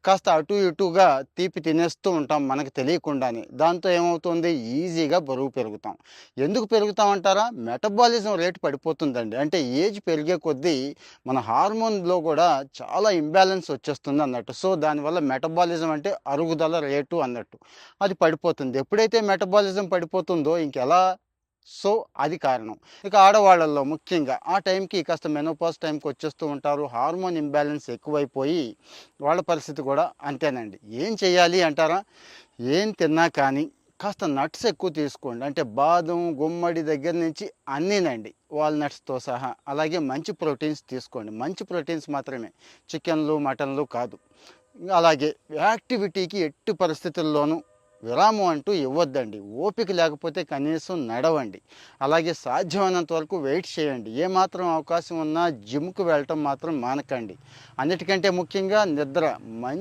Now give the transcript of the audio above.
కాస్త అటు ఇటుగా తీపి తినేస్తూ ఉంటాం మనకు తెలియకుండానే. దాంతో ఏమవుతుంది ఈజీగా బరువు పెరుగుతాం. ఎందుకు పెరుగుతామంటారా? Metabolism rate పడిపోతుందండి. అంటే ఏజ్ పెరిగే కొద్దీ మన హార్మోన్‌లో గూడా చాలా ఇంబాలెన్స్ వచ్చేస్తుందన్నట్టు. సో, దానివల్ల మెటబాలిజం అంటే అరుగుదల రేటు అన్నట్టు. అది పడిపోతుంది. ఎప్పుడైతే మెటబాలిజం పడిపోతుందో ఇంకెలా సో, అది కారణం. ఇక ఆడవాళ్ళలో ముఖ్యంగా ఆ టైంకి కాస్త మెనోపాజ్ టైంకొచ్చేస్తూ ఉంటారు. హార్మోన్ ఇంబాలెన్స్ ఎక్కువైపోయి వాళ్ళ పరిస్థితి కూడా అంతేనండి. ఏం చేయాలి అంటారా? ఏం తిన్నా కానీ కాస్త నట్స్ ఎక్కువ తీసుకోండి. అంటే బాదం, గుమ్మడి దగ్గర నుంచి అన్నీనండి. వాల్‌నట్స్‌తో సహా. అలాగే మంచి ప్రోటీన్స్ తీసుకోండి. మంచి ప్రోటీన్స్ మాత్రమే. చికెన్‌లు, మటన్‌లు కాదు. అలాగే యాక్టివిటీకి ఎట్టి పరిస్థితుల్లోనూ విరామం అంటూ ఇవ్వద్దండి. ఓపిక లేకపోతే కనీసం నడవండి. అలాగే సాధ్యమైనంత వరకు వెయిట్ చేయండి. ఏమాత్రం అవకాశం ఉన్నా జిమ్‌కి వెళ్ళటం మాత్రం మానకండి. అన్నిటికంటే ముఖ్యంగా నిద్ర.